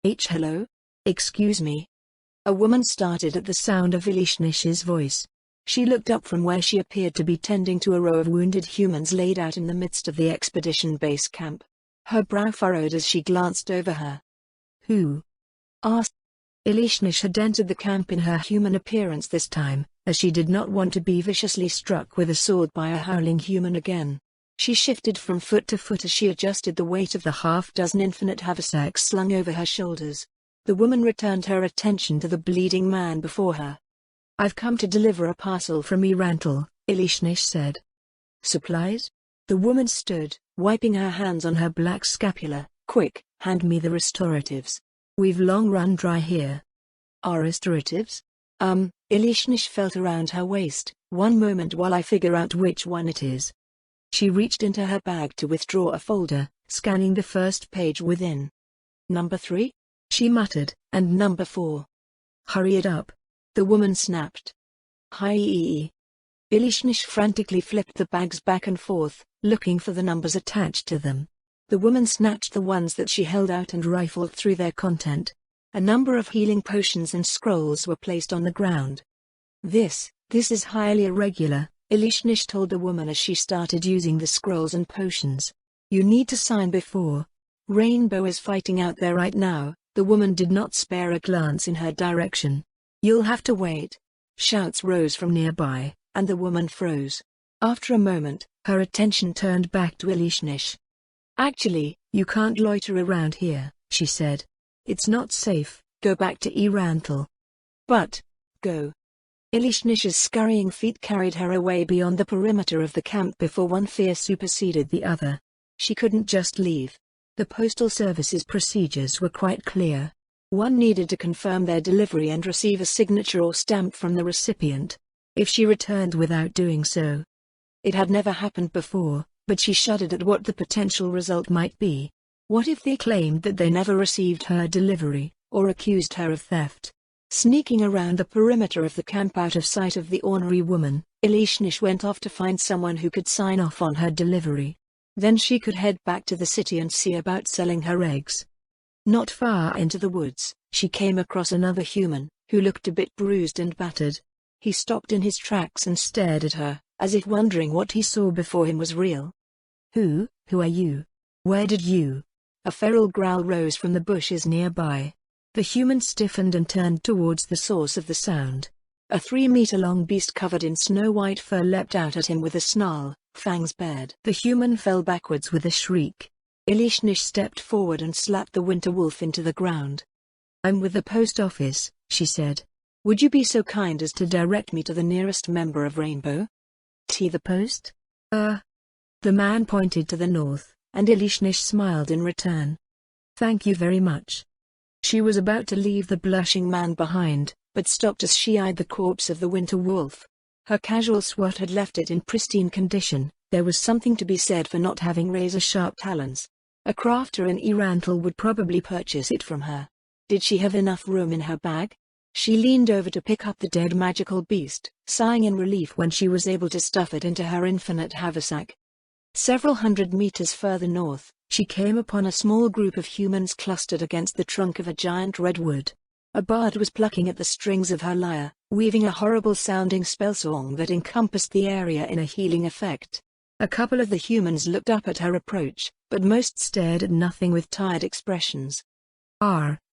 Hello? Excuse me. A woman started at the sound of Ilishnish's voice. She looked up from where she appeared to be tending to a row of wounded humans laid out in the midst of the expedition base camp. Her brow furrowed as she glanced over her. Who? Asked. Ilishnish had entered the camp in her human appearance this time, as she did not want to be viciously struck with a sword by a howling human again. She shifted from foot to foot as she adjusted the weight of the half-dozen infinite haversacks slung over her shoulders. The woman returned her attention to the bleeding man before her. "I've come to deliver a parcel from Erantal," Ilishnish said. "Supplies?" The woman stood, wiping her hands on her black scapula. "Quick, hand me the restoratives. We've long run dry here." "Our restoratives?" Ilishnish felt around her waist. "One moment while I figure out which one it is." She reached into her bag to withdraw a folder, scanning the first page within. "Number 3? She muttered, "and number 4. "Hurry it up," the woman snapped. "Hi." Ilishnish frantically flipped the bags back and forth, looking for the numbers attached to them. The woman snatched the ones that she held out and rifled through their content. A number of healing potions and scrolls were placed on the ground. This is highly irregular," Ilishnish told the woman as she started using the scrolls and potions. "You need to sign before. Rainbow is fighting out there right now." The woman did not spare a glance in her direction. "You'll have to wait." Shouts rose from nearby, and the woman froze. After a moment, her attention turned back to Ilishnish. "Actually, you can't loiter around here," she said. "It's not safe. Go back to Erantal." "But, go." Ilishnish's scurrying feet carried her away beyond the perimeter of the camp before one fear superseded the other. She couldn't just leave. The postal service's procedures were quite clear. One needed to confirm their delivery and receive a signature or stamp from the recipient. If she returned without doing so, it had never happened before, but she shuddered at what the potential result might be. What if they claimed that they never received her delivery, or accused her of theft? Sneaking around the perimeter of the camp out of sight of the ornery woman, Ilishnish went off to find someone who could sign off on her delivery. Then she could head back to the city and see about selling her eggs. Not far into the woods, she came across another human, who looked a bit bruised and battered. He stopped in his tracks and stared at her, as if wondering what he saw before him was real. Who are you? Where did you?" A feral growl rose from the bushes nearby. The human stiffened and turned towards the source of the sound. A 3-meter-long beast covered in snow-white fur leapt out at him with a snarl, fangs bared. The human fell backwards with a shriek. Ilishnish stepped forward and slapped the winter wolf into the ground. "I'm with the post office," she said. "Would you be so kind as to direct me to the nearest member of Rainbow?" "The post?" The man pointed to the north, and Ilishnish smiled in return. "Thank you very much." She was about to leave the blushing man behind, but stopped as she eyed the corpse of the winter wolf. Her casual swat had left it in pristine condition. There was something to be said for not having razor-sharp talons. A crafter in Erantal would probably purchase it from her. Did she have enough room in her bag? She leaned over to pick up the dead magical beast, sighing in relief when she was able to stuff it into her infinite haversack. Several hundred meters further north, she came upon a small group of humans clustered against the trunk of a giant redwood. A bard was plucking at the strings of her lyre, weaving a horrible-sounding spell song that encompassed the area in a healing effect. A couple of the humans looked up at her approach, but most stared at nothing with tired expressions.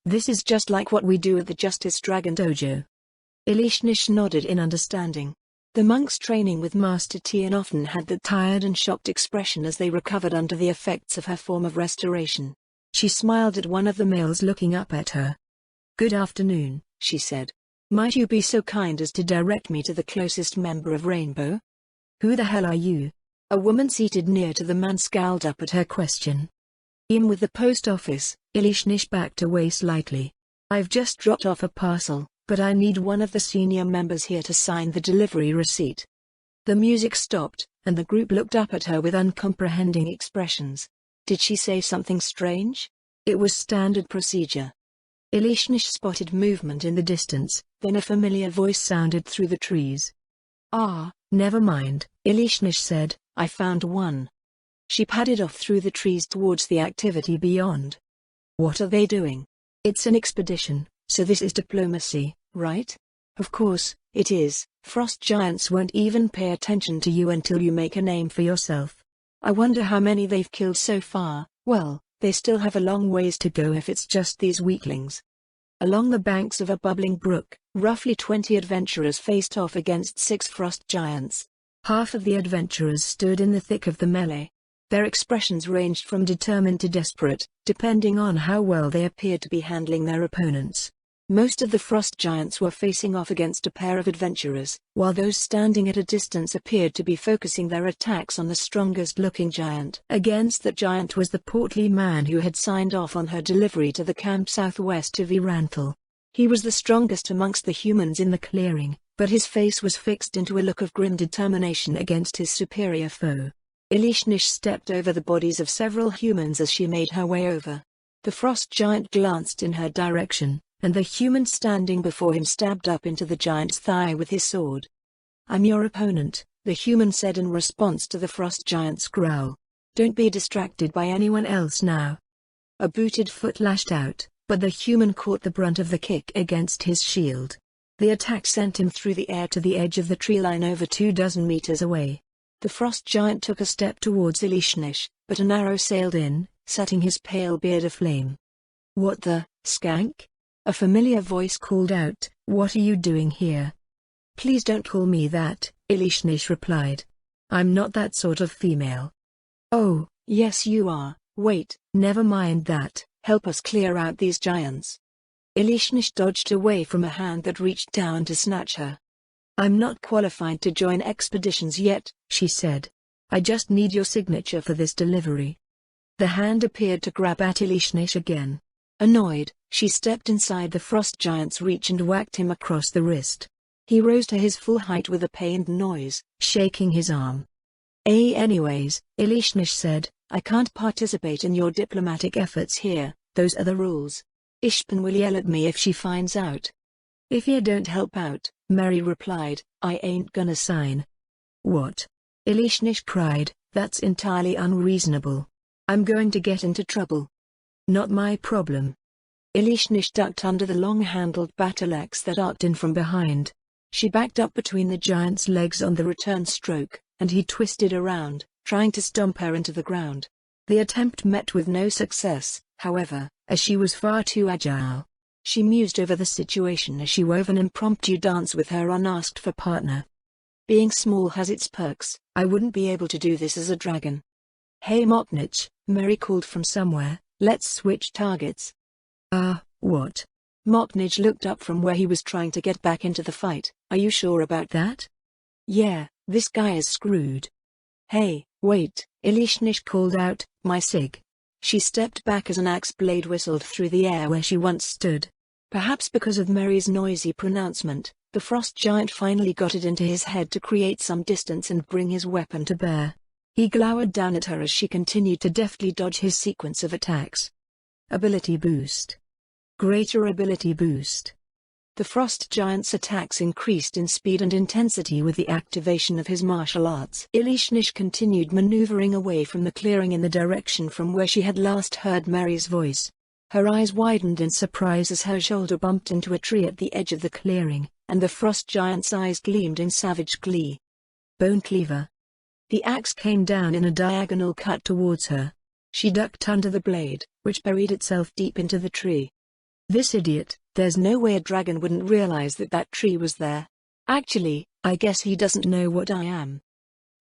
This is just like what we do at the Justice Dragon Dojo." Ilishnish nodded in understanding. The monks training with Master Tian often had that tired and shocked expression as they recovered under the effects of her form of restoration. She smiled at one of the males looking up at her. "Good afternoon," she said. "Might you be so kind as to direct me to the closest member of Rainbow?" "Who the hell are you?" A woman seated near to the man scowled up at her question. "I'm with the post office," Ilishnish backed away slightly. "I've just dropped off a parcel, but I need one of the senior members here to sign the delivery receipt." The music stopped, and the group looked up at her with uncomprehending expressions. Did she say something strange? It was standard procedure. Ilishnish spotted movement in the distance, then a familiar voice sounded through the trees. Never mind," Ilishnish said, "I found one." She padded off through the trees towards the activity beyond. "What are they doing?" It's an expedition, so this is diplomacy, right? Of course, it is. Frost giants won't even pay attention to you until you make a name for yourself. I wonder how many they've killed so far. Well, they still have a long ways to go if it's just these weaklings. Along the banks of a bubbling brook, roughly 20 adventurers faced off against 6 frost giants. Half of the adventurers stood in the thick of the melee. Their expressions ranged from determined to desperate, depending on how well they appeared to be handling their opponents. Most of the frost giants were facing off against a pair of adventurers, while those standing at a distance appeared to be focusing their attacks on the strongest-looking giant. Against that giant was the portly man who had signed off on her delivery to the camp southwest of Iranthal. He was the strongest amongst the humans in the clearing, but his face was fixed into a look of grim determination against his superior foe. Elishnish stepped over the bodies of several humans as she made her way over. The frost giant glanced in her direction, and the human standing before him stabbed up into the giant's thigh with his sword. "I'm your opponent," the human said in response to the frost giant's growl. "Don't be distracted by anyone else now." A booted foot lashed out, but the human caught the brunt of the kick against his shield. The attack sent him through the air to the edge of the tree line over 24 meters away. The frost giant took a step towards Elishnish, but an arrow sailed in, setting his pale beard aflame. "What the, skank?" A familiar voice called out, "What are you doing here?" "Please don't call me that," Elishnish replied. "I'm not that sort of female." "Oh, yes you are. Wait, never mind that, help us clear out these giants." Elishnish dodged away from a hand that reached down to snatch her. "I'm not qualified to join expeditions yet," she said. "I just need your signature for this delivery." The hand appeared to grab at Elishnish again. Annoyed, she stepped inside the frost giant's reach and whacked him across the wrist. He rose to his full height with a pained noise, shaking his arm. Anyways," Elishnish said, "I can't participate in your diplomatic efforts here, those are the rules. Ishpan will yell at me if she finds out." "If you don't help out," Mary replied, "I ain't gonna sign." "What?" Elishnish cried, "That's entirely unreasonable. I'm going to get into trouble." "Not my problem." Elishnish ducked under the long-handled battle-axe that arced in from behind. She backed up between the giant's legs on the return stroke, and he twisted around, trying to stomp her into the ground. The attempt met with no success, however, as she was far too agile. She mused over the situation as she wove an impromptu dance with her unasked-for partner. "Being small has its perks. I wouldn't be able to do this as a dragon." "Hey Moknich," Mary called from somewhere, "let's switch targets." What?" Moknich looked up from where he was trying to get back into the fight. "Are you sure about that?" "Yeah, this guy is screwed." "Hey, wait," Elishnish called out, "my sig." She stepped back as an axe blade whistled through the air where she once stood. Perhaps because of Mary's noisy pronouncement, the frost giant finally got it into his head to create some distance and bring his weapon to bear. He glowered down at her as she continued to deftly dodge his sequence of attacks. Ability boost. Greater ability boost. The frost giant's attacks increased in speed and intensity with the activation of his martial arts. Elishnish continued maneuvering away from the clearing in the direction from where she had last heard Mary's voice. Her eyes widened in surprise as her shoulder bumped into a tree at the edge of the clearing, and the frost giant's eyes gleamed in savage glee. Bone cleaver. The axe came down in a diagonal cut towards her. She ducked under the blade, which buried itself deep into the tree. "This idiot, there's no way a dragon wouldn't realize that that tree was there. Actually, I guess he doesn't know what I am."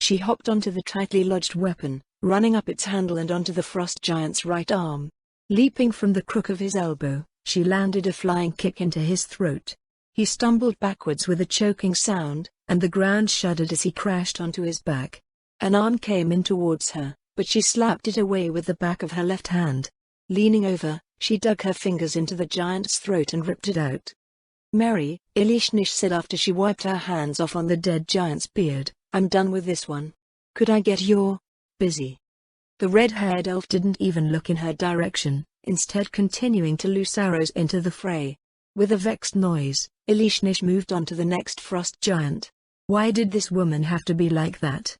She hopped onto the tightly lodged weapon, running up its handle and onto the frost giant's right arm. Leaping from the crook of his elbow, she landed a flying kick into his throat. He stumbled backwards with a choking sound, and the ground shuddered as he crashed onto his back. An arm came in towards her, but she slapped it away with the back of her left hand. Leaning over, she dug her fingers into the giant's throat and ripped it out. "Mary," Elishnish said after she wiped her hands off on the dead giant's beard, "I'm done with this one. Could I get your busy?" The red-haired elf didn't even look in her direction, instead continuing to loose arrows into the fray. With a vexed noise, Elishnish moved on to the next frost giant. Why did this woman have to be like that?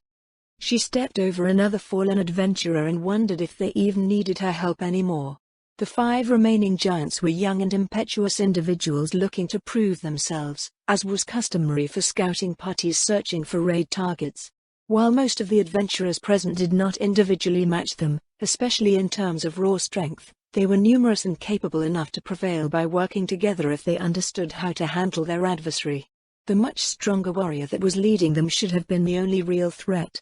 She stepped over another fallen adventurer and wondered if they even needed her help anymore. The 5 remaining giants were young and impetuous individuals looking to prove themselves, as was customary for scouting parties searching for raid targets. While most of the adventurers present did not individually match them, especially in terms of raw strength, they were numerous and capable enough to prevail by working together if they understood how to handle their adversary. The much stronger warrior that was leading them should have been the only real threat.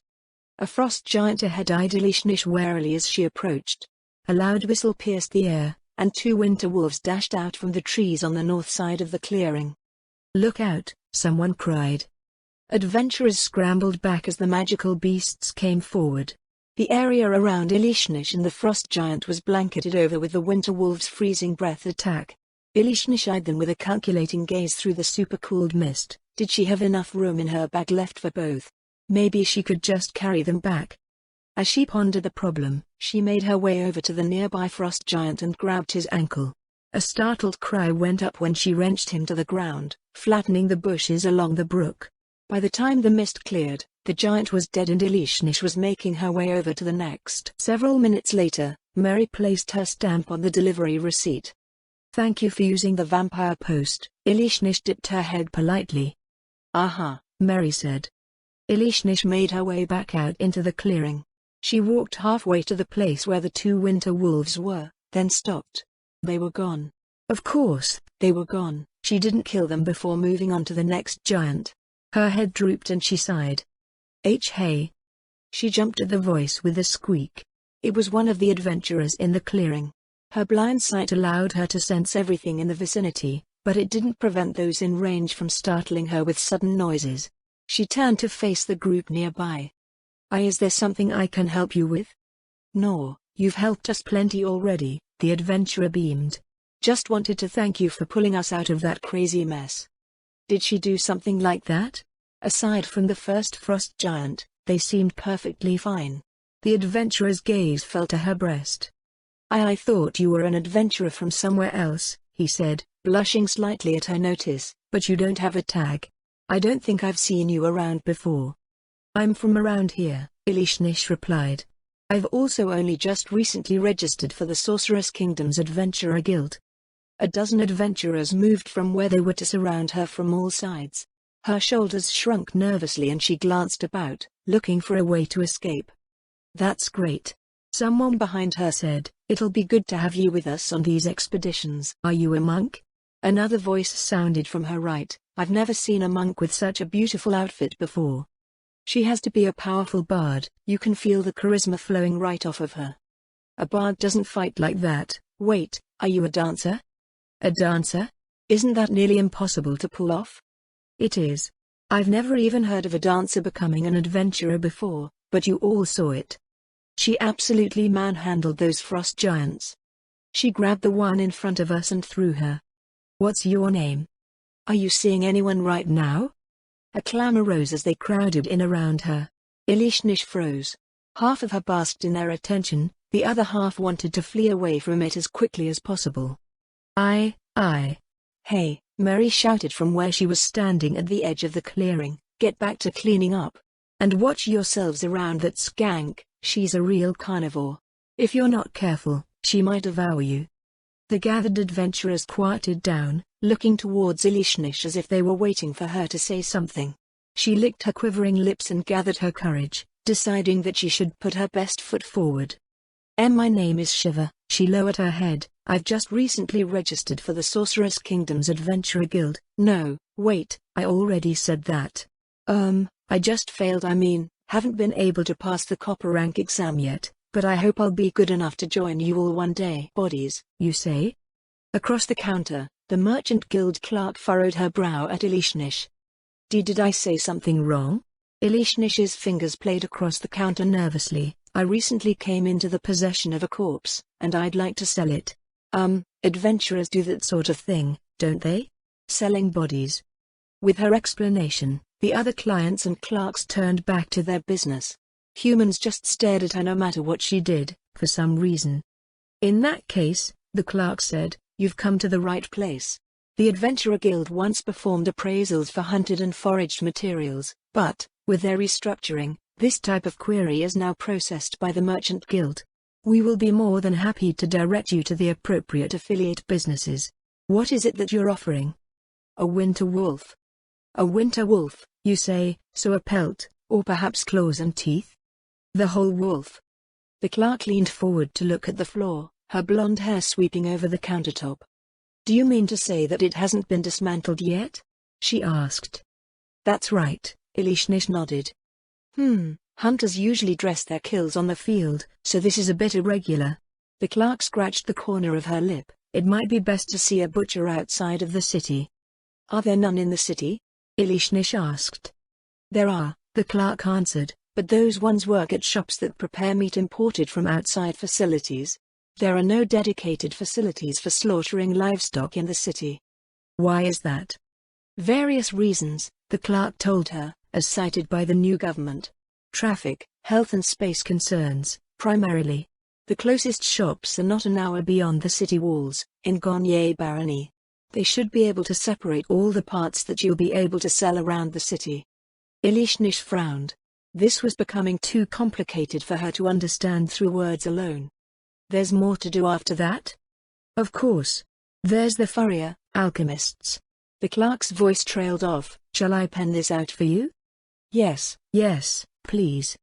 A frost giant ahead eyed Elishnish warily as she approached. A loud whistle pierced the air, and 2 winter wolves dashed out from the trees on the north side of the clearing. "Look out!" someone cried. Adventurers scrambled back as the magical beasts came forward. The area around Elishnish and the frost giant was blanketed over with the winter wolves' freezing breath attack. Elishnish eyed them with a calculating gaze through the super-cooled mist. Did she have enough room in her bag left for both? Maybe she could just carry them back. As she pondered the problem, she made her way over to the nearby frost giant and grabbed his ankle. A startled cry went up when she wrenched him to the ground, flattening the bushes along the brook. By the time the mist cleared, the giant was dead and Elishnish was making her way over to the next. Several minutes later, Mary placed her stamp on the delivery receipt. "Thank you for using the vampire post." Elishnish dipped her head politely. "Aha," Mary said. Elishnish made her way back out into the clearing. She walked halfway to the place where the 2 winter wolves were, then stopped. They were gone. Of course, they were gone. She didn't kill them before moving on to the next giant. Her head drooped and she sighed. Hey. She jumped at the voice with a squeak. It was one of the adventurers in the clearing. Her blind sight allowed her to sense everything in the vicinity, but it didn't prevent those in range from startling her with sudden noises. She turned to face the group nearby. Is there something I can help you with?" "No, you've helped us plenty already," the adventurer beamed. "Just wanted to thank you for pulling us out of that crazy mess." Did she do something like that? Aside from the first frost giant, they seemed perfectly fine. The adventurer's gaze fell to her breast. I thought you were an adventurer from somewhere else," he said, blushing slightly at her notice, "but you don't have a tag. I don't think I've seen you around before." "I'm from around here," Elishnish replied. "I've also only just recently registered for the Sorceress Kingdom's Adventurer Guild." A dozen adventurers moved from where they were to surround her from all sides. Her shoulders shrunk nervously and she glanced about, looking for a way to escape. "That's great," someone behind her said. "It'll be good to have you with us on these expeditions." "Are you a monk?" Another voice sounded from her right. "I've never seen a monk with such a beautiful outfit before." She has to be a powerful bard. You can feel the charisma flowing right off of her. "A bard doesn't fight like that." "Wait, are you a dancer?" "A dancer? Isn't that nearly impossible to pull off?" "It is. I've never even heard of a dancer becoming an adventurer before, but you all saw it. She absolutely manhandled those frost giants. She grabbed the one in front of us and threw her." "What's your name? Are you seeing anyone right now?" A clamor rose as they crowded in around her. Elishnish froze. Half of her basked in their attention, the other half wanted to flee away from it as quickly as possible. I. Hey, Mary shouted from where she was standing at the edge of the clearing, "Get back to cleaning up. And watch yourselves around that skank, she's a real carnivore. If you're not careful, she might devour you." The gathered adventurers quieted down, looking towards Elishnish as if they were waiting for her to say something. She licked her quivering lips and gathered her courage, deciding that she should put her best foot forward. My name is Shiva." She lowered her head. "I've just recently registered for the Sorceress Kingdom's Adventurer Guild." "No, wait, I already said that." I just failed. Haven't been able to pass the copper rank exam yet, but I hope I'll be good enough to join you all one day." "Bodies, you say?" Across the counter, the Merchant Guild clerk furrowed her brow at Elishnish. Did I say something wrong?" Elishnish's fingers played across the counter nervously. "I recently came into the possession of a corpse, and I'd like to sell it." Adventurers do that sort of thing, don't they? Selling bodies." With her explanation, the other clients and clerks turned back to their business. Humans just stared at her no matter what she did, for some reason. "In that case," the clerk said, "you've come to the right place. The Adventurer Guild once performed appraisals for hunted and foraged materials, but, with their restructuring, this type of query is now processed by the Merchant Guild. We will be more than happy to direct you to the appropriate affiliate businesses. What is it that you're offering? A winter wolf. A winter wolf, you say, so a pelt, or perhaps claws and teeth? The whole wolf. The clerk leaned forward to look at the floor, her blonde hair sweeping over the countertop. Do you mean to say that it hasn't been dismantled yet? She asked. That's right, Ilishnish nodded. Hunters usually dress their kills on the field, so this is a bit irregular. The clerk scratched the corner of her lip. It might be best to see a butcher outside of the city. Are there none in the city? Ilishnish asked. There are, the clerk answered, but those ones work at shops that prepare meat imported from outside facilities. There are no dedicated facilities for slaughtering livestock in the city. Why is that? Various reasons, the clerk told her, as cited by the new government. Traffic, health and space concerns, primarily. The closest shops are not an hour beyond the city walls, in Gonye Barony. They should be able to separate all the parts that you'll be able to sell around the city. Ilishnish frowned. This was becoming too complicated for her to understand through words alone. There's more to do after that? Of course. There's the furrier, alchemists. The clerk's voice trailed off. Shall I pen this out for you? Yes, please.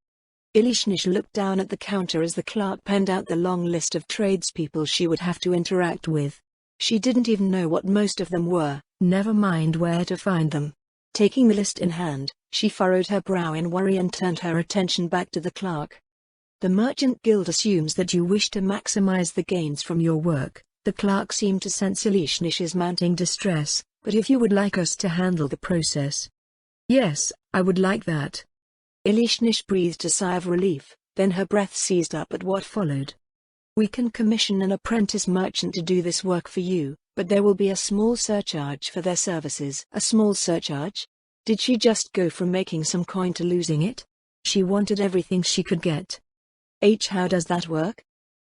Ilishnish looked down at the counter as the clerk penned out the long list of tradespeople she would have to interact with. She didn't even know what most of them were, never mind where to find them. Taking the list in hand, she furrowed her brow in worry and turned her attention back to the clerk. The Merchant Guild assumes that you wish to maximize the gains from your work. The clerk seemed to sense Ilishnish's mounting distress, but if you would like us to handle the process. Yes, I would like that. Ilishnish breathed a sigh of relief, then her breath seized up at what followed. We can commission an apprentice merchant to do this work for you, but there will be a small surcharge for their services. A small surcharge? Did she just go from making some coin to losing it? She wanted everything she could get. How does that work?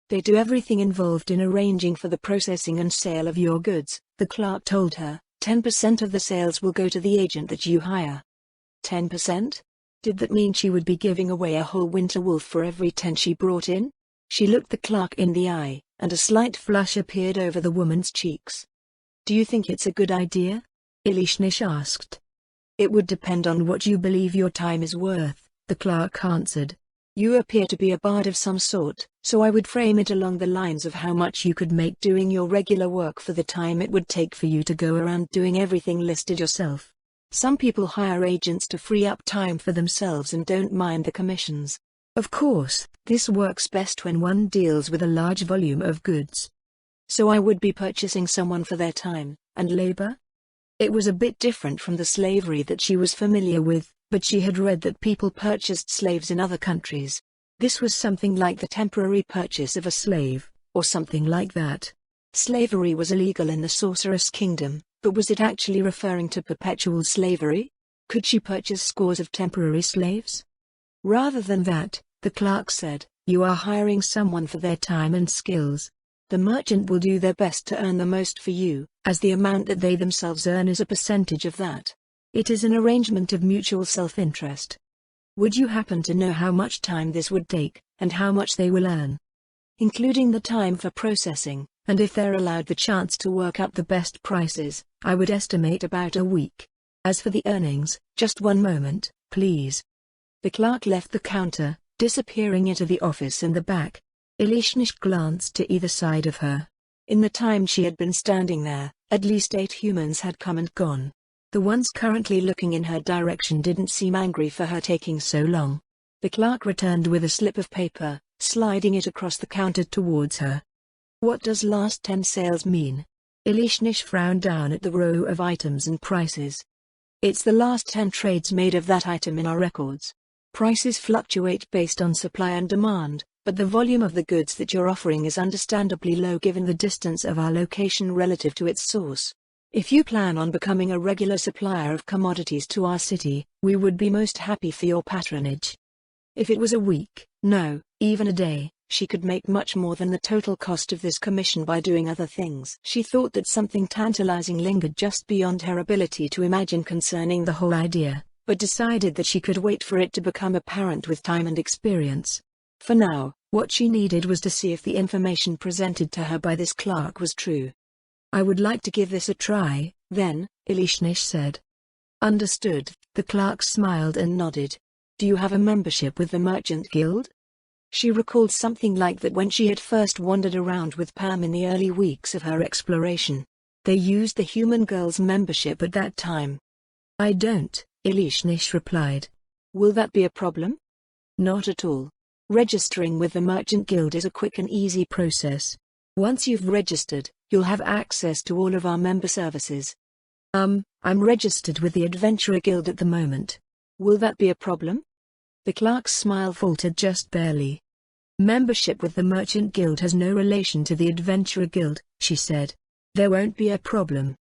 They do everything involved in arranging for the processing and sale of your goods, the clerk told her. 10% of the sales will go to the agent that you hire. 10%? Did that mean she would be giving away a whole winter wolf for every 10 she brought in? She looked the clerk in the eye, and a slight flush appeared over the woman's cheeks. Do you think it's a good idea? Ilishnish asked. It would depend on what you believe your time is worth, the clerk answered. You appear to be a bard of some sort, so I would frame it along the lines of how much you could make doing your regular work for the time it would take for you to go around doing everything listed yourself. Some people hire agents to free up time for themselves and don't mind the commissions. Of course, this works best when one deals with a large volume of goods. So I would be purchasing someone for their time and labor? It was a bit different from the slavery that she was familiar with, but she had read that people purchased slaves in other countries. This was something like the temporary purchase of a slave, or something like that. Slavery was illegal in the Sorceress Kingdom, but was it actually referring to perpetual slavery? Could she purchase scores of temporary slaves? Rather than that, the clerk said, you are hiring someone for their time and skills. The merchant will do their best to earn the most for you, as the amount that they themselves earn is a percentage of that. It is an arrangement of mutual self-interest. Would you happen to know how much time this would take, and how much they will earn? Including the time for processing, and if they're allowed the chance to work out the best prices, I would estimate about a week. As for the earnings, just one moment, please. The clerk left the counter, disappearing into the office in the back. Ilishnish glanced to either side of her. In the time she had been standing there, at least 8 humans had come and gone. The ones currently looking in her direction didn't seem angry for her taking so long. The clerk returned with a slip of paper, sliding it across the counter towards her. What does last 10 sales mean? Ilishnish frowned down at the row of items and prices. It's the last 10 trades made of that item in our records. Prices fluctuate based on supply and demand, but the volume of the goods that you're offering is understandably low given the distance of our location relative to its source. If you plan on becoming a regular supplier of commodities to our city, we would be most happy for your patronage. If it was a week, no, even a day, she could make much more than the total cost of this commission by doing other things. She thought that something tantalizing lingered just beyond her ability to imagine concerning the whole idea, but decided that she could wait for it to become apparent with time and experience. For now, What she needed was to see if the information presented to her by this clerk was true. "I would like to give this a try, then," Elishnish said. "Understood," the clerk smiled and nodded. "Do you have a membership with the Merchant Guild?" She recalled something like that when she had first wandered around with Pam in the early weeks of her exploration. They used the human girl's membership at that time. "I don't," Elishnish replied. "Will that be a problem?" "Not at all. Registering with the Merchant Guild is a quick and easy process. Once you've registered, you'll have access to all of our member services." I'm registered with the Adventurer Guild at the moment. Will that be a problem?" The clerk's smile faltered just barely. "Membership with the Merchant Guild has no relation to the Adventurer Guild," she said. "There won't be a problem."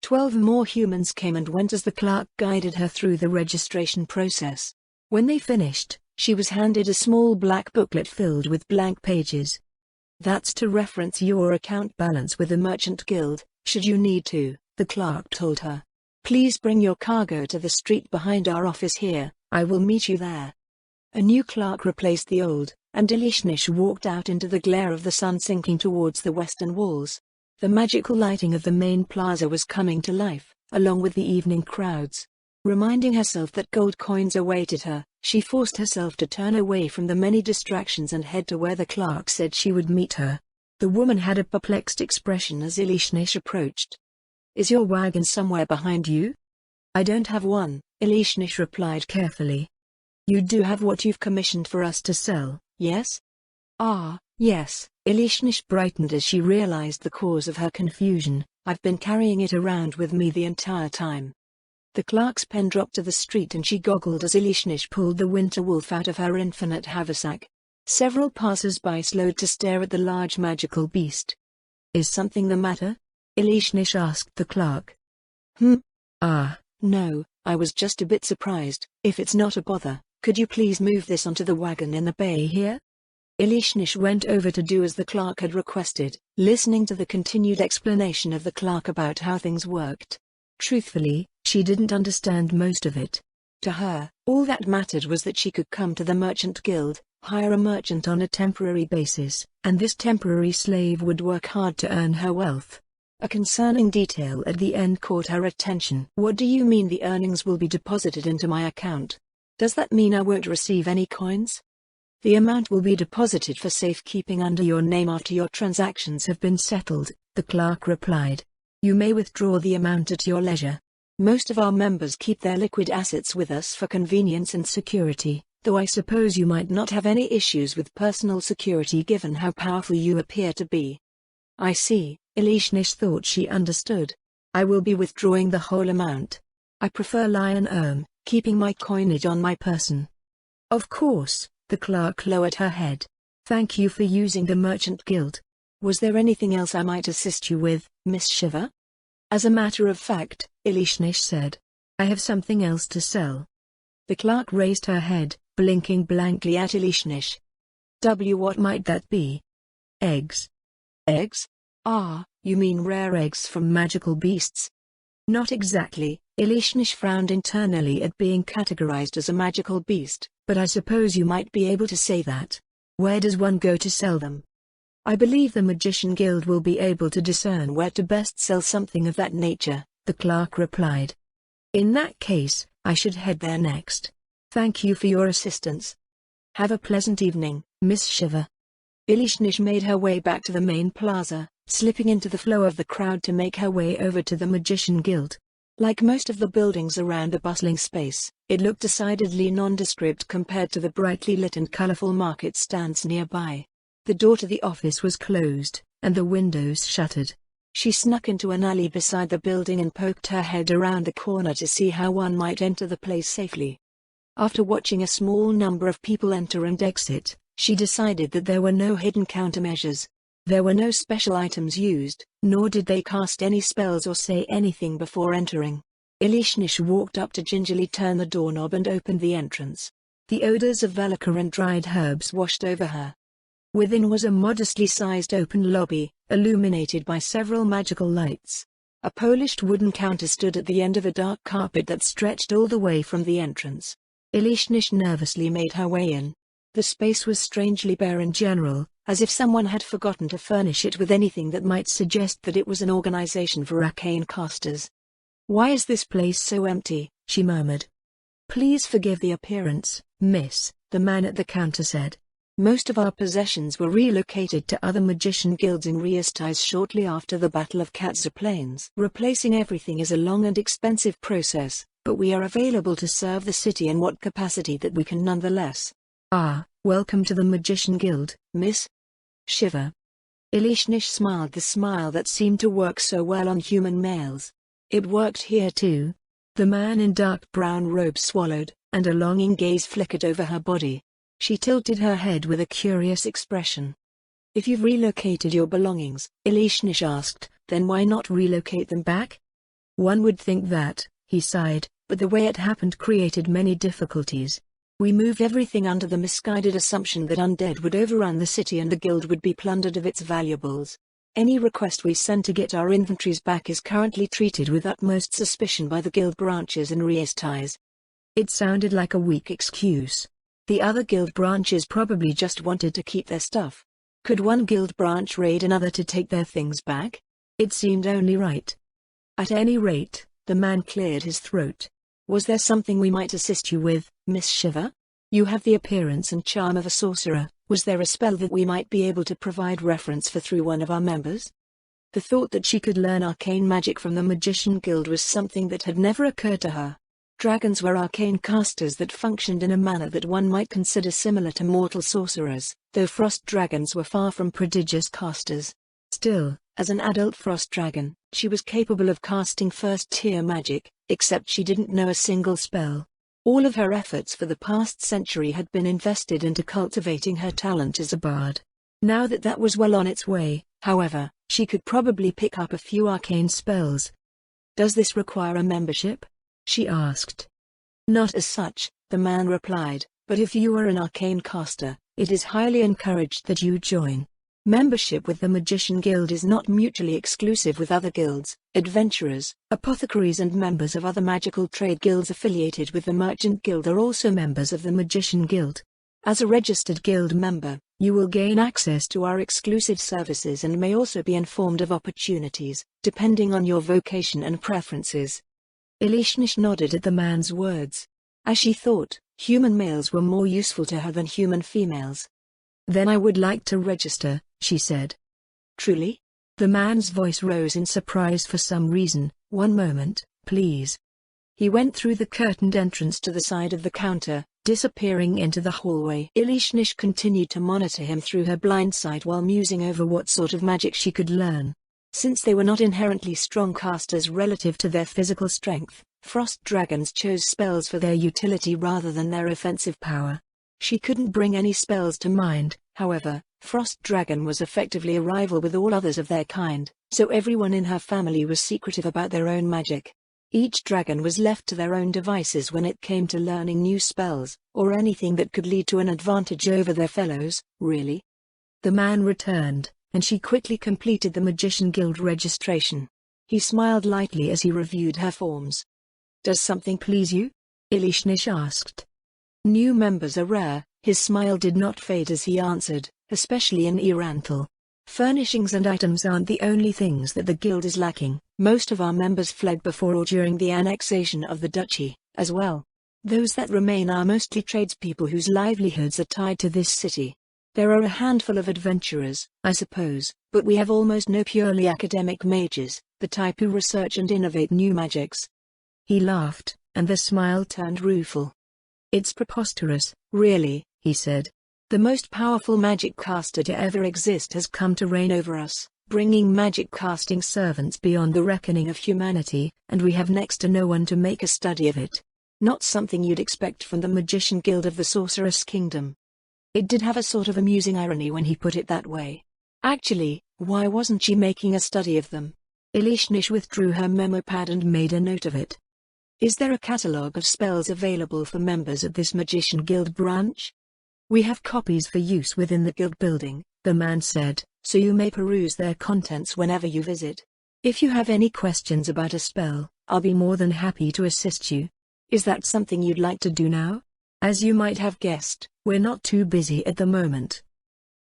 12 more humans came and went as the clerk guided her through the registration process. When they finished, she was handed a small black booklet filled with blank pages. "That's to reference your account balance with the Merchant Guild, should you need to," the clerk told her. "Please bring your cargo to the street behind our office here. I will meet you there." A new clerk replaced the old, and Elishnish walked out into the glare of the sun sinking towards the western walls. The magical lighting of the main plaza was coming to life, along with the evening crowds. Reminding herself that gold coins awaited her, she forced herself to turn away from the many distractions and head to where the clerk said she would meet her. The woman had a perplexed expression as Elishnish approached. "Is your wagon somewhere behind you?" "I don't have one," Elishnish replied carefully. "You do have what you've commissioned for us to sell, yes?" "Ah, yes." Elishnish brightened as she realized the cause of her confusion. "I've been carrying it around with me the entire time." The clerk's pen dropped to the street and she goggled as Elishnish pulled the winter wolf out of her infinite haversack. Several passers-by slowed to stare at the large magical beast. "Is something the matter?" Elishnish asked the clerk. No, I was just a bit surprised. If it's not a bother, could you please move this onto the wagon in the bay here?" Elishnish went over to do as the clerk had requested, listening to the continued explanation of the clerk about how things worked. Truthfully, she didn't understand most of it. To her, all that mattered was that she could come to the Merchant Guild, hire a merchant on a temporary basis, and this temporary slave would work hard to earn her wealth. A concerning detail at the end caught her attention. "What do you mean the earnings will be deposited into my account? Does that mean I won't receive any coins?" "The amount will be deposited for safekeeping under your name after your transactions have been settled," the clerk replied. "You may withdraw the amount at your leisure. Most of our members keep their liquid assets with us for convenience and security, though I suppose you might not have any issues with personal security given how powerful you appear to be." "I see," Elishnish thought she understood. "I will be withdrawing the whole amount. I prefer lion keeping my coinage on my person." "Of course," the clerk lowered her head. "Thank you for using the Merchant Guild. Was there anything else I might assist you with, Miss Shiver?" "As a matter of fact," Elishnish said, "I have something else to sell." The clerk raised her head, blinking blankly at Elishnish. What might that be?" "Eggs." "Eggs? Ah, you mean rare eggs from magical beasts?" "Not exactly." Elishnish frowned internally at being categorized as a magical beast, "but I suppose you might be able to say that. Where does one go to sell them?" "I believe the Magician Guild will be able to discern where to best sell something of that nature," the clerk replied. "In that case, I should head there next. Thank you for your assistance. Have a pleasant evening, Miss Shiver." Elishnish made her way back to the main plaza, slipping into the flow of the crowd to make her way over to the Magician Guild. Like most of the buildings around the bustling space, it looked decidedly nondescript compared to the brightly lit and colorful market stands nearby. The door to the office was closed, and the windows shuttered. She snuck into an alley beside the building and poked her head around the corner to see how one might enter the place safely. After watching a small number of people enter and exit, she decided that there were no hidden countermeasures. There were no special items used, nor did they cast any spells or say anything before entering. Elishnish walked up to gingerly turn the doorknob and opened the entrance. The odors of Valkyrie and dried herbs washed over her. Within was a modestly sized open lobby, illuminated by several magical lights. A polished wooden counter stood at the end of a dark carpet that stretched all the way from the entrance. Elishnish nervously made her way in. The space was strangely bare in general, as if someone had forgotten to furnish it with anything that might suggest that it was an organization for arcane casters. "Why is this place so empty?" she murmured. "Please forgive the appearance, miss," the man at the counter said. "Most of our possessions were relocated to other magician guilds in Riestais shortly after the Battle of Katza Plains. Replacing everything is a long and expensive process, but we are available to serve the city in what capacity that we can nonetheless." "Ah, welcome to the Magician Guild, miss." Shiver. Elishnish smiled the smile that seemed to work so well on human males. It worked here too. The man in dark brown robe swallowed, and a longing gaze flickered over her body. She tilted her head with a curious expression. "If you've relocated your belongings," Elishnish asked, "then why not relocate them back?" "One would think that," he sighed, "but the way it happened created many difficulties. We moved everything under the misguided assumption that undead would overrun the city and the guild would be plundered of its valuables. Any request we send to get our inventories back is currently treated with utmost suspicion by the guild branches in Riestais." It sounded like a weak excuse. The other guild branches probably just wanted to keep their stuff. Could one guild branch raid another to take their things back? It seemed only right. "At any rate," the man cleared his throat. "Was there something we might assist you with, Miss Shiver? You have the appearance and charm of a sorcerer. Was there a spell that we might be able to provide reference for through one of our members?" The thought that she could learn arcane magic from the Magician Guild was something that had never occurred to her. Dragons were arcane casters that functioned in a manner that one might consider similar to mortal sorcerers, though frost dragons were far from prodigious casters. Still, as an adult frost dragon, she was capable of casting first-tier magic, except she didn't know a single spell. All of her efforts for the past century had been invested into cultivating her talent as a bard. Now that that was well on its way, however, she could probably pick up a few arcane spells. "Does this require a membership?" she asked. "Not as such," the man replied, "but if you are an arcane caster, it is highly encouraged that you join. Membership with the Magician Guild is not mutually exclusive with other guilds. Adventurers, apothecaries and members of other magical trade guilds affiliated with the Merchant Guild are also members of the Magician Guild. As a registered guild member, you will gain access to our exclusive services and may also be informed of opportunities, depending on your vocation and preferences." Elishnish nodded at the man's words. As she thought, human males were more useful to her than human females. "Then I would like to register," she said. "Truly?" The man's voice rose in surprise for some reason. "One moment, please." He went through the curtained entrance to the side of the counter, disappearing into the hallway. Elishnish continued to monitor him through her blind sight while musing over what sort of magic she could learn. Since they were not inherently strong casters relative to their physical strength, frost dragons chose spells for their utility rather than their offensive power. She couldn't bring any spells to mind, however. Frost Dragon was effectively a rival with all others of their kind, so everyone in her family was secretive about their own magic. Each dragon was left to their own devices when it came to learning new spells, or anything that could lead to an advantage over their fellows. "Really?" The man returned, and she quickly completed the Magician Guild registration. He smiled lightly as he reviewed her forms. "Does something please you?" Elishnish asked. "New members are rare." His smile did not fade as he answered, "especially in Irantal. Furnishings and items aren't the only things that the guild is lacking. Most of our members fled before or during the annexation of the duchy, as well. Those that remain are mostly tradespeople whose livelihoods are tied to this city. There are a handful of adventurers, I suppose, but we have almost no purely academic mages, the type who research and innovate new magics." He laughed, and the smile turned rueful. "It's preposterous, really," he said. "The most powerful magic caster to ever exist has come to reign over us, bringing magic casting servants beyond the reckoning of humanity, and we have next to no one to make a study of it. Not something you'd expect from the Magician Guild of the Sorceress Kingdom." It did have a sort of amusing irony when he put it that way. Actually, why wasn't she making a study of them? Elishnish withdrew her memo pad and made a note of it. "Is there a catalogue of spells available for members of this Magician Guild branch?" "We have copies for use within the guild building," the man said, "so you may peruse their contents whenever you visit. If you have any questions about a spell, I'll be more than happy to assist you. Is that something you'd like to do now?" As you might have guessed, We're not too busy at the moment.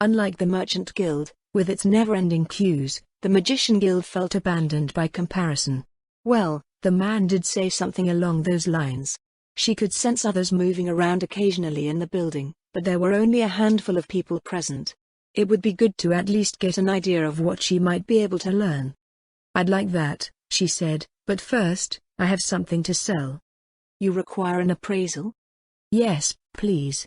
Unlike the Merchant Guild, with its never-ending queues, the Magician Guild felt abandoned by comparison. Well, the man did say something along those lines. She could sense others moving around occasionally in the building, but there were only a handful of people present. It would be good to at least get an idea of what she might be able to learn. I'd like that, she said, but first, I have something to sell. You require an appraisal? Yes, please.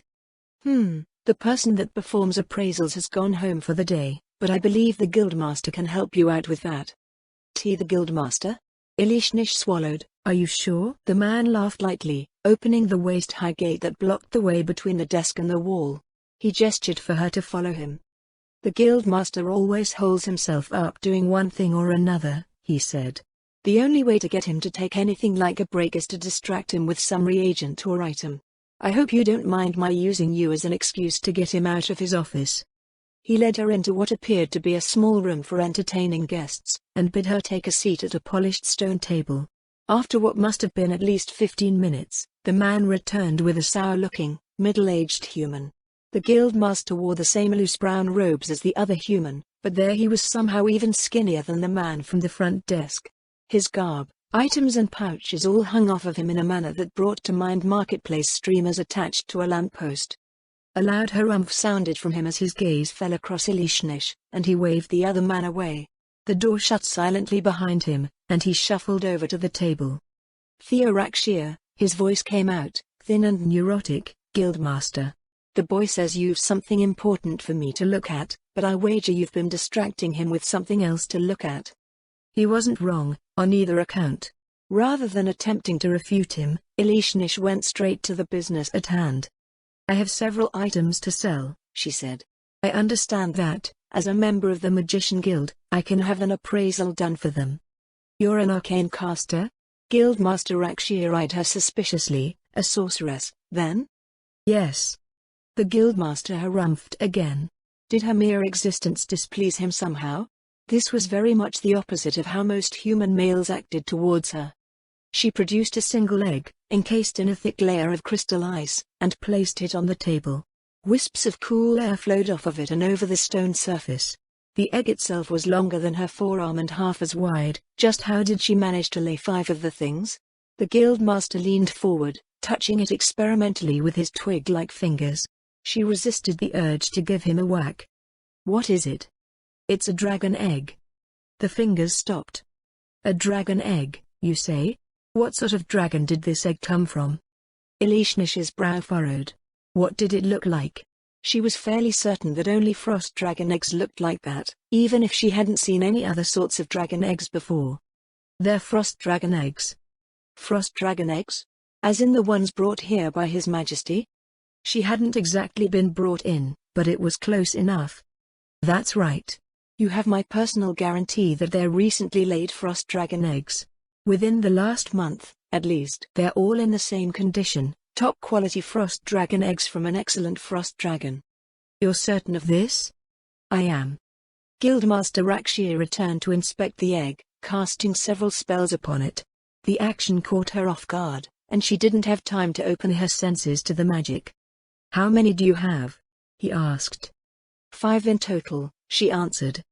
The person that performs appraisals has gone home for the day, but I believe the Guildmaster can help you out with that. The Guildmaster? Ilishnish swallowed. Are you sure? The man laughed lightly, opening the waist-high gate that blocked the way between the desk and the wall. He gestured for her to follow him. The Guildmaster always holds himself up doing one thing or another, he said. The only way to get him to take anything like a break is to distract him with some reagent or item. I hope you don't mind my using you as an excuse to get him out of his office. He led her into what appeared to be a small room for entertaining guests, and bid her take a seat at a polished stone table. After what must have been at least 15 minutes, the man returned with a sour-looking, middle-aged human. The Guildmaster wore the same loose brown robes as the other human, but there he was somehow even skinnier than the man from the front desk. His garb, items and pouches all hung off of him in a manner that brought to mind marketplace streamers attached to a lamppost. A loud harumph sounded from him as his gaze fell across Ilishnish, and he waved the other man away. The door shut silently behind him, and he shuffled over to the table. Theorakshir, his voice came out, thin and neurotic. Guildmaster. The boy says you've something important for me to look at, but I wager you've been distracting him with something else to look at. He wasn't wrong, on either account. Rather than attempting to refute him, Ilishnish went straight to the business at hand. I have several items to sell, she said. I understand that, as a member of the Magician Guild, I can have an appraisal done for them. You're an arcane caster? Guildmaster Rakshir eyed her suspiciously. A sorceress, then? Yes. The Guildmaster harumphed again. Did her mere existence displease him somehow? This was very much the opposite of how most human males acted towards her. She produced a single egg, encased in a thick layer of crystal ice, and placed it on the table. Wisps of cool air flowed off of it and over the stone surface. The egg itself was longer than her forearm and half as wide. Just how did she manage to lay 5 of the things? The Guildmaster leaned forward, touching it experimentally with his twig-like fingers. She resisted the urge to give him a whack. What is it? It's a dragon egg. The fingers stopped. A dragon egg, you say? What sort of dragon did this egg come from? Ilishnish's brow furrowed. What did it look like? She was fairly certain that only frost dragon eggs looked like that, even if she hadn't seen any other sorts of dragon eggs before. They're frost dragon eggs. Frost dragon eggs? As in the ones brought here by His Majesty? She hadn't exactly been brought in, but it was close enough. That's right. You have my personal guarantee that they're recently laid frost dragon eggs. Within the last month, at least. They're all in the same condition, top-quality frost dragon eggs from an excellent frost dragon. You're certain of this? I am. Guildmaster Rakshir returned to inspect the egg, casting several spells upon it. The action caught her off guard, and she didn't have time to open her senses to the magic. How many do you have? He asked. 5 in total, she answered.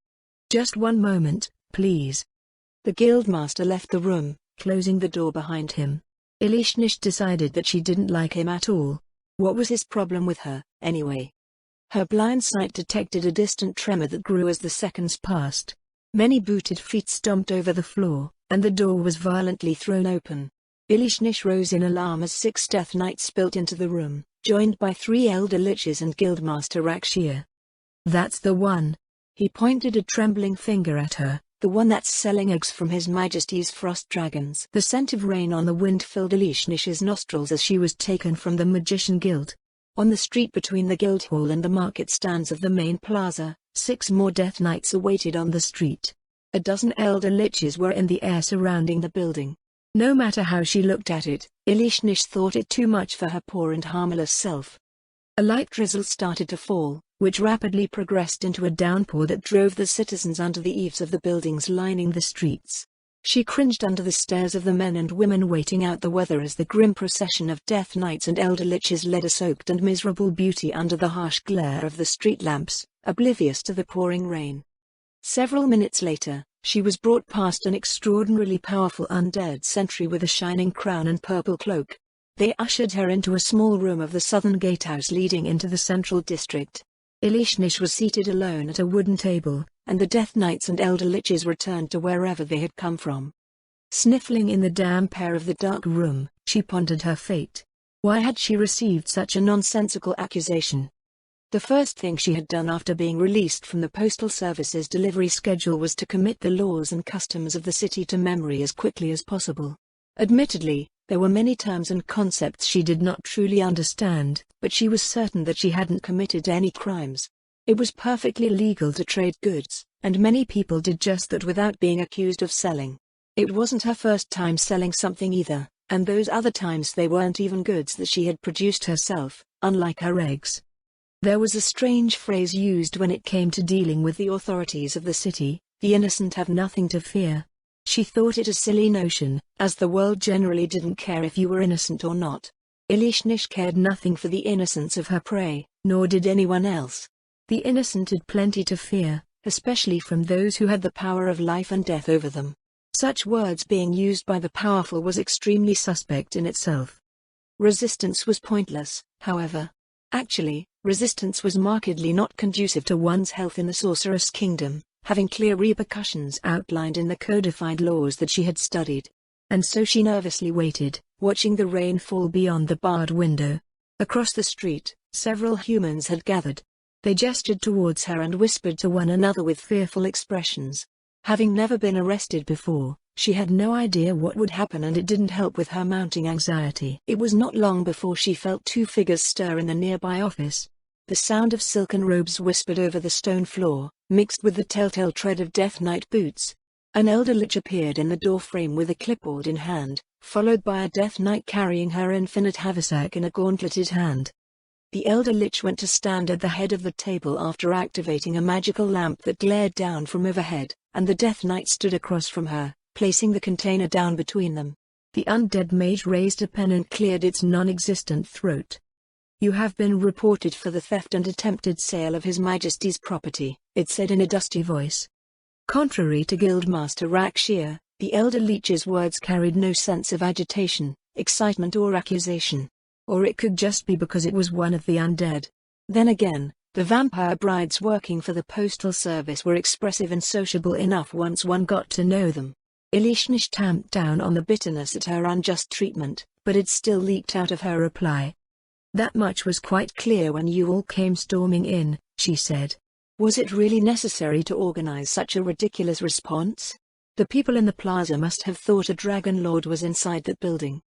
Just one moment, please. The Guildmaster left the room, closing the door behind him. Ilishnish decided that she didn't like him at all. What was his problem with her, anyway? Her blind sight detected a distant tremor that grew as the seconds passed. Many booted feet stomped over the floor, and the door was violently thrown open. Ilishnish rose in alarm as 6 Death Knights spilt into the room, joined by 3 Elder Liches and Guildmaster Rakshir. That's the one. He pointed a trembling finger at her, the one that's selling eggs from His Majesty's frost dragons. The scent of rain on the wind filled Ilishnish's nostrils as she was taken from the Magician Guild. On the street between the Guildhall and the market stands of the main plaza, 6 more Death Knights awaited on the street. A dozen Elder Liches were in the air surrounding the building. No matter how she looked at it, Ilishnish thought it too much for her poor and harmless self. A light drizzle started to fall, which rapidly progressed into a downpour that drove the citizens under the eaves of the buildings lining the streets. She cringed under the stares of the men and women waiting out the weather as the grim procession of Death Knights and Elder Liches led a soaked and miserable beauty under the harsh glare of the street lamps, oblivious to the pouring rain. Several minutes later, she was brought past an extraordinarily powerful undead sentry with a shining crown and purple cloak. They ushered her into a small room of the southern gatehouse leading into the central district. Elishnish was seated alone at a wooden table, and the Death Knights and Elder Liches returned to wherever they had come from. Sniffling in the damp air of the dark room, she pondered her fate. Why had she received such a nonsensical accusation? The first thing she had done after being released from the Postal Service's delivery schedule was to commit the laws and customs of the city to memory as quickly as possible. Admittedly, there were many terms and concepts she did not truly understand, but she was certain that she hadn't committed any crimes. It was perfectly legal to trade goods, and many people did just that without being accused of selling. It wasn't her first time selling something either, and those other times they weren't even goods that she had produced herself, unlike her eggs. There was a strange phrase used when it came to dealing with the authorities of the city: the innocent have nothing to fear. She thought it a silly notion, as the world generally didn't care if you were innocent or not. Elishnish cared nothing for the innocence of her prey, nor did anyone else. The innocent had plenty to fear, especially from those who had the power of life and death over them. Such words being used by the powerful was extremely suspect in itself. Resistance was pointless, however. Actually, resistance was markedly not conducive to one's health in the Sorceress Kingdom, having clear repercussions outlined in the codified laws that she had studied. And so she nervously waited, watching the rain fall beyond the barred window. Across the street, several humans had gathered. They gestured towards her and whispered to one another with fearful expressions. Having never been arrested before, she had no idea what would happen, and it didn't help with her mounting anxiety. It was not long before she felt two figures stir in the nearby office. The sound of silken robes whispered over the stone floor, mixed with the telltale tread of Death Knight boots. An Elder Lich appeared in the doorframe with a clipboard in hand, followed by a Death Knight carrying her infinite haversack in a gauntleted hand. The Elder Lich went to stand at the head of the table after activating a magical lamp that glared down from overhead, and the Death Knight stood across from her, placing the container down between them. The undead mage raised a pen and cleared its non-existent throat. "You have been reported for the theft and attempted sale of His Majesty's property," it said in a dusty voice. Contrary to Guildmaster Rakshir, the Elder Lich's words carried no sense of agitation, excitement or accusation. Or it could just be because it was one of the undead. Then again, the vampire brides working for the Postal Service were expressive and sociable enough once one got to know them. Elishnish tamped down on the bitterness at her unjust treatment, but it still leaked out of her reply. "That much was quite clear when you all came storming in," she said. "Was it really necessary to organize such a ridiculous response? The people in the plaza must have thought a Dragon Lord was inside that building."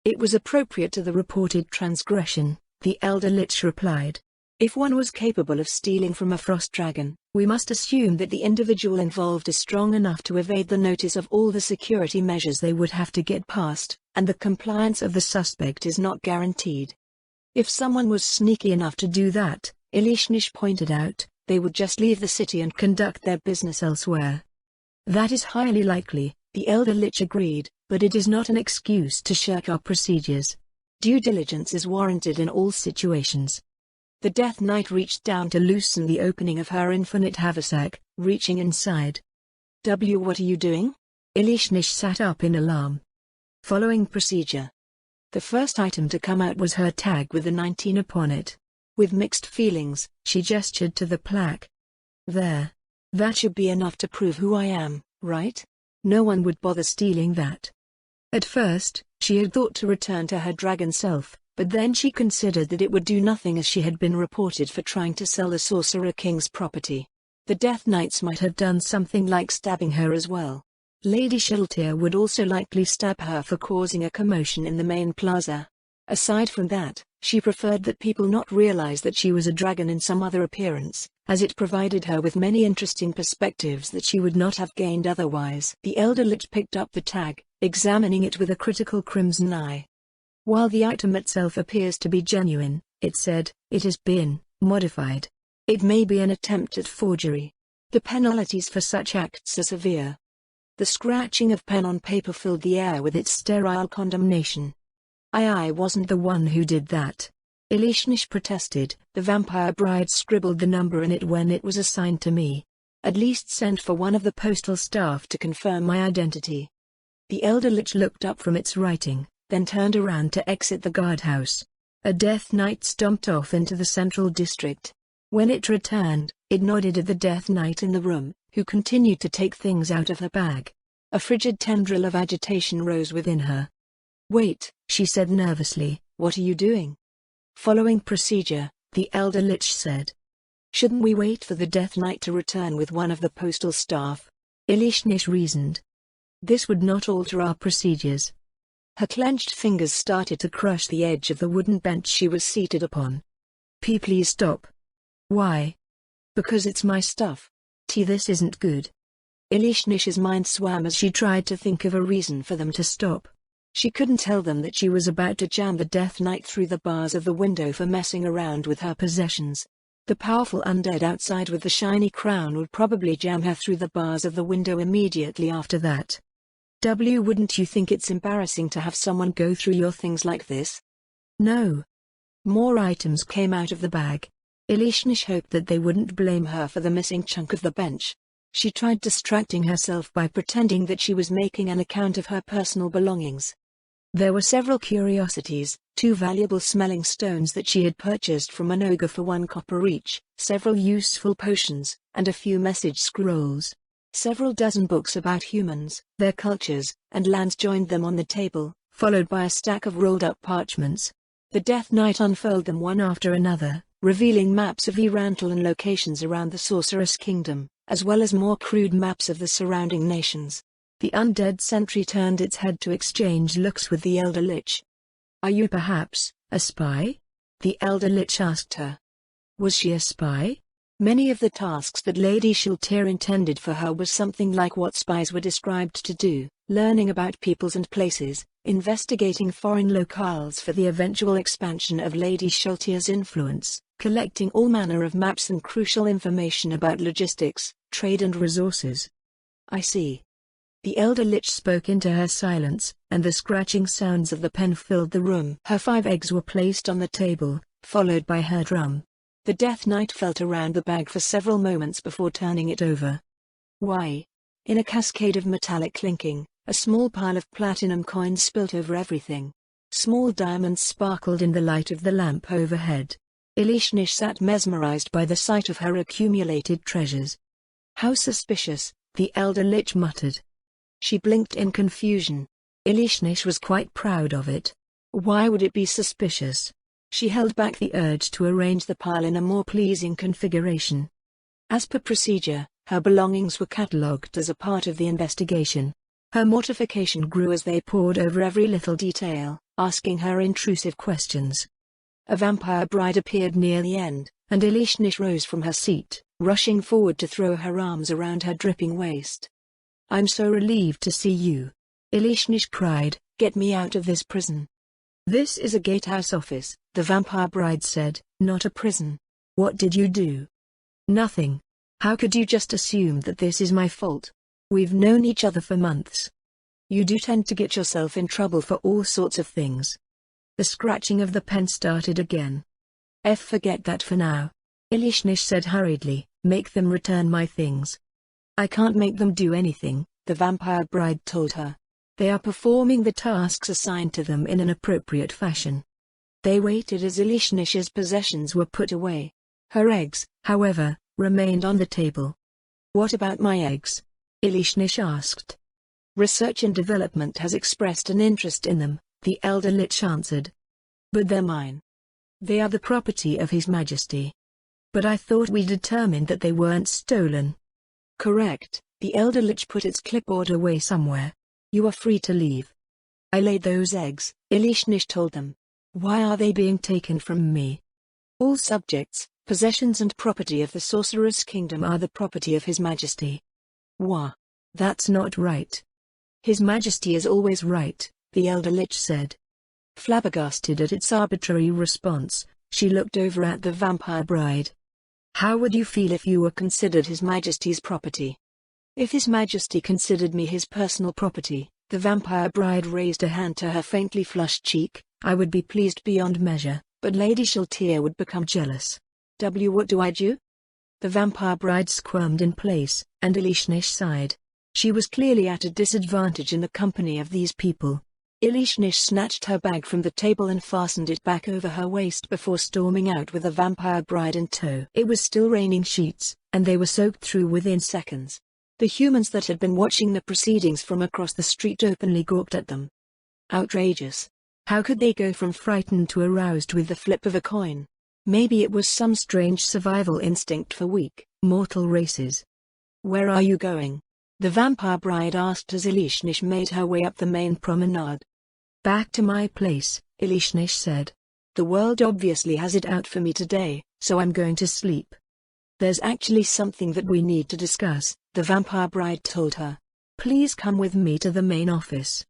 "It was appropriate to the reported transgression," the Elder Lich replied. "If one was capable of stealing from a frost dragon, we must assume that the individual involved is strong enough to evade the notice of all the security measures they would have to get past, and the compliance of the suspect is not guaranteed. If someone was sneaky enough to do that," Elishnish pointed out, "they would just leave the city and conduct their business elsewhere." "That is highly likely," the Elder Lich agreed, "but it is not an excuse to shirk our procedures. Due diligence is warranted in all situations." The Death Knight reached down to loosen the opening of her infinite haversack, reaching inside. What are you doing?" Elishnish sat up in alarm. "Following procedure." The first item to come out was her tag with the 19 upon it. With mixed feelings, she gestured to the plaque. "There. That should be enough to prove who I am, right? No one would bother stealing that." At first, she had thought to return to her dragon self, but then she considered that it would do nothing as she had been reported for trying to sell the Sorcerer King's property. The Death Knights might have done something like stabbing her as well. Lady Shiltir would also likely stab her for causing a commotion in the main plaza. Aside from that, she preferred that people not realize that she was a dragon in some other appearance, as it provided her with many interesting perspectives that she would not have gained otherwise. The Elder Lich picked up the tag, examining it with a critical crimson eye. "While the item itself appears to be genuine," it said, "it has been modified. It may be an attempt at forgery. The penalties for such acts are severe." The scratching of pen on paper filled the air with its sterile condemnation. I wasn't the one who did that. Elishnish protested. The vampire bride scribbled the number in it when it was assigned to me. At least sent for one of the postal staff to confirm my identity. The elder lich looked up from its writing, then turned around to exit the guardhouse. A Death Knight stomped off into the central district. When it returned, it nodded at the Death Knight in the room, who continued to take things out of her bag. A frigid tendril of agitation rose within her. "Wait," she said nervously, "what are you doing?" "Following procedure," the elder lich said. "Shouldn't we wait for the Death Knight to return with one of the postal staff?" Elishnish reasoned. "This would not alter our procedures." Her clenched fingers started to crush the edge of the wooden bench she was seated upon. Please stop." "Why?" "Because it's my stuff. This isn't good." Elishnish's mind swam as she tried to think of a reason for them to stop. She couldn't tell them that she was about to jam the Death Knight through the bars of the window for messing around with her possessions. The powerful undead outside with the shiny crown would probably jam her through the bars of the window immediately after that. Wouldn't you think it's embarrassing to have someone go through your things like this?" "No." More items came out of the bag. Elishnish hoped that they wouldn't blame her for the missing chunk of the bench. She tried distracting herself by pretending that she was making an account of her personal belongings. There were several curiosities, 2 valuable smelling stones that she had purchased from an ogre for 1 copper each, several useful potions, and a few message scrolls. Several dozen books about humans, their cultures, and lands joined them on the table, followed by a stack of rolled-up parchments. The Death Knight unfurled them one after another, revealing maps of Erantal and locations around the Sorceress Kingdom, as well as more crude maps of the surrounding nations. The undead sentry turned its head to exchange looks with the Elder Lich. "Are you perhaps a spy?" the Elder Lich asked her. Was she a spy? Many of the tasks that Lady Shaltir intended for her was something like what spies were described to do, learning about peoples and places, investigating foreign locales for the eventual expansion of Lady Shaltir's influence, collecting all manner of maps and crucial information about logistics, trade and resources. "I see." The Elder Lich spoke into her silence, and the scratching sounds of the pen filled the room. Her 5 eggs were placed on the table, followed by her drum. The Death Knight felt around the bag for several moments before turning it over. "Why?" In a cascade of metallic clinking, a small pile of platinum coins spilt over everything. Small diamonds sparkled in the light of the lamp overhead. Elishnish sat mesmerized by the sight of her accumulated treasures. "How suspicious," the Elder Lich muttered. She blinked in confusion. Elishnish was quite proud of it. Why would it be suspicious? She held back the urge to arrange the pile in a more pleasing configuration. As per procedure, her belongings were catalogued as a part of the investigation. Her mortification grew as they pored over every little detail, asking her intrusive questions. A vampire bride appeared near the end, and Elishnish rose from her seat, rushing forward to throw her arms around her dripping waist. "I'm so relieved to see you," Elishnish cried, "get me out of this prison." "This is a gatehouse office," the vampire bride said, "not a prison. What did you do?" "Nothing. How could you just assume that this is my fault? We've known each other for months. You do tend to get yourself in trouble for all sorts of things." The scratching of the pen started again. Forget that for now," Elishnish said hurriedly, "make them return my things." "I can't make them do anything," the vampire bride told her. "They are performing the tasks assigned to them in an appropriate fashion." They waited as Elishnish's possessions were put away. Her eggs, however, remained on the table. "What about my eggs?" Elishnish asked. "Research and Development has expressed an interest in them," the Elder Lich answered. "But they're mine. They are the property of His Majesty." "But I thought we determined that they weren't stolen." "Correct." The Elder Lich put its clipboard away somewhere. "You are free to leave." "I laid those eggs," Elishnish told them. "Why are they being taken from me?" "All subjects, possessions and property of the Sorceress Kingdom are the property of His Majesty." "Wah! That's not right." "His Majesty is always right," the Elder Lich said. Flabbergasted at its arbitrary response, she looked over at the vampire bride. "How would you feel if you were considered His Majesty's property?" If His Majesty considered me his personal property, the vampire bride raised a hand to her faintly flushed cheek, I would be pleased beyond measure, but Lady Shaltir would become jealous. What do I do? The vampire bride squirmed in place, and Ilishnish sighed. She was clearly at a disadvantage in the company of these people. Ilishnish snatched her bag from the table and fastened it back over her waist before storming out with the vampire bride in tow. It was still raining sheets, and they were soaked through within seconds. The humans that had been watching the proceedings from across the street openly gawked at them. Outrageous. How could they go from frightened to aroused with the flip of a coin? Maybe it was some strange survival instinct for weak, mortal races. Where are you going? The vampire bride asked as Ilishnish made her way up the main promenade. Back to my place, Ilishnish said. The world obviously has it out for me today, so I'm going to sleep. There's actually something that we need to discuss, the vampire bride told her. Please come with me to the main office.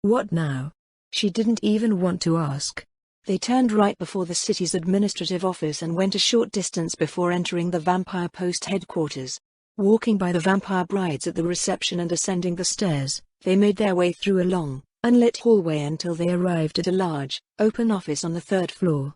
What now? She didn't even want to ask. They turned right before the city's administrative office and went a short distance before entering the vampire post headquarters. Walking by the vampire brides at the reception and ascending the stairs, they made their way through a long, unlit hallway until they arrived at a large, open office on the third floor.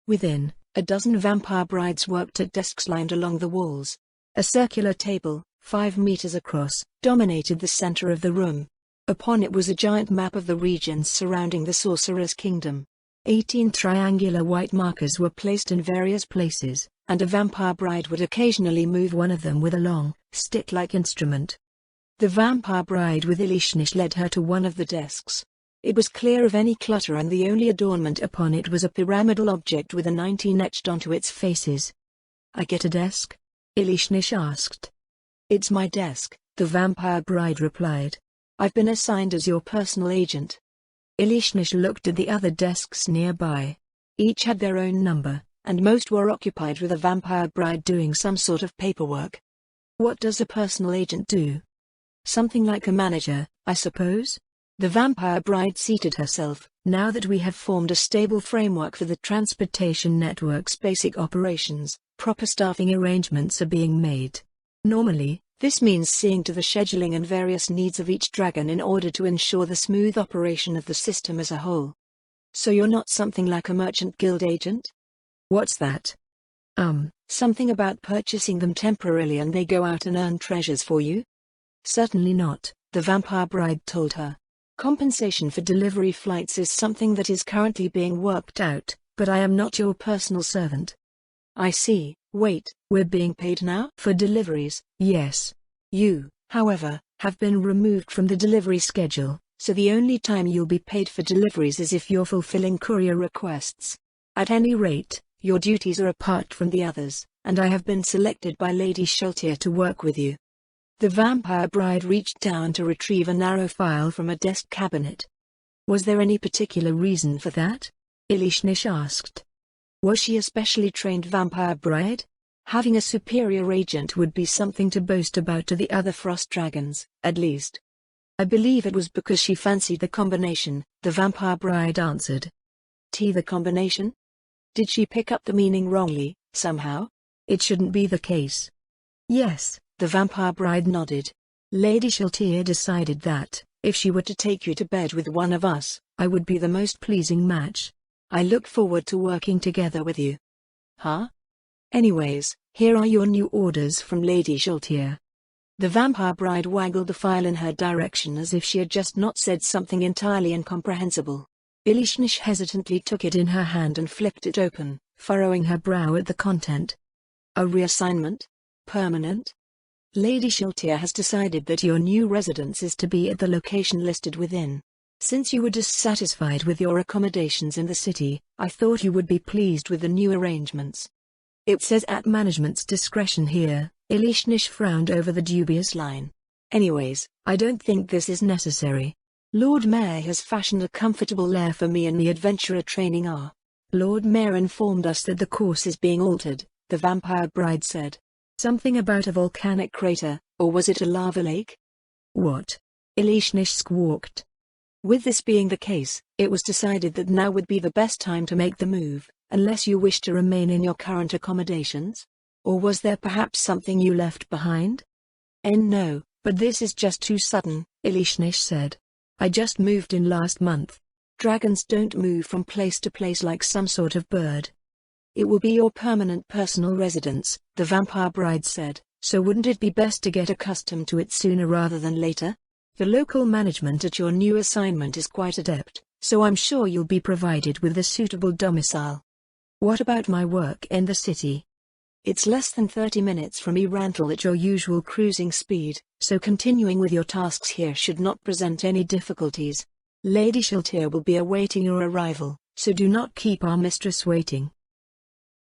Within, a dozen vampire brides worked at desks lined along the walls. A circular table, 5 meters across, dominated the center of the room. Upon it was a giant map of the regions surrounding the Sorcerer's Kingdom. 18 triangular white markers were placed in various places, and a vampire bride would occasionally move one of them with a long, stick-like instrument. The vampire bride with Ilishnish led her to one of the desks. It was clear of any clutter and the only adornment upon it was a pyramidal object with a 19 etched onto its faces. I get a desk? Ilishnish asked. It's my desk, the vampire bride replied. I've been assigned as your personal agent. Ilishnish looked at the other desks nearby. Each had their own number, and most were occupied with a vampire bride doing some sort of paperwork. What does a personal agent do? Something like a manager, I suppose? The vampire bride seated herself. Now that we have formed a stable framework for the transportation network's basic operations, proper staffing arrangements are being made. Normally, this means seeing to the scheduling and various needs of each dragon in order to ensure the smooth operation of the system as a whole. So you're not something like a merchant guild agent? What's that? Something about purchasing them temporarily and they go out and earn treasures for you? Certainly not, the vampire bride told her. Compensation for delivery flights is something that is currently being worked out, but I am not your personal servant. I see. Wait, we're being paid now? For deliveries, yes. You, however, have been removed from the delivery schedule, so the only time you'll be paid for deliveries is if you're fulfilling courier requests. At any rate, your duties are apart from the others, and I have been selected by Lady Shaltir to work with you. The vampire bride reached down to retrieve a narrow file from a desk cabinet. Was there any particular reason for that? Ilishnish asked. Was she a specially trained vampire bride? Having a superior agent would be something to boast about to the other frost dragons, at least. I believe it was because she fancied the combination, the vampire bride answered. The combination? Did she pick up the meaning wrongly, somehow? It shouldn't be the case. Yes, the vampire bride nodded. Lady Shaltir decided that, if she were to take you to bed with one of us, I would be the most pleasing match. I look forward to working together with you. Huh? Anyways, here are your new orders from Lady Shaltir. The vampire bride waggled the file in her direction as if she had just not said something entirely incomprehensible. Ilishnish hesitantly took it in her hand and flipped it open, furrowing her brow at the content. A reassignment? Permanent? Lady Shaltir has decided that your new residence is to be at the location listed within. Since you were dissatisfied with your accommodations in the city, I thought you would be pleased with the new arrangements. It says at management's discretion here. Ilishnish frowned over the dubious line. Anyways, I don't think this is necessary. Lord Mayor has fashioned a comfortable lair for me in the adventurer training hour. Lord Mayor informed us that the course is being altered, the vampire bride said. Something about a volcanic crater, or was it a lava lake? What? Ilishnish squawked. With this being the case, it was decided that now would be the best time to make the move, unless you wish to remain in your current accommodations? Or was there perhaps something you left behind? No, But this is just too sudden, Ilishnish said. I just moved in last month. Dragons don't move from place to place like some sort of bird. It will be your permanent personal residence, the vampire bride said, so wouldn't it be best to get accustomed to it sooner rather than later? The local management at your new assignment is quite adept, so I'm sure you'll be provided with a suitable domicile. What about my work in the city? It's less than 30 minutes from Erantal at your usual cruising speed, so continuing with your tasks here should not present any difficulties. Lady Shiltir will be awaiting your arrival, so do not keep our mistress waiting.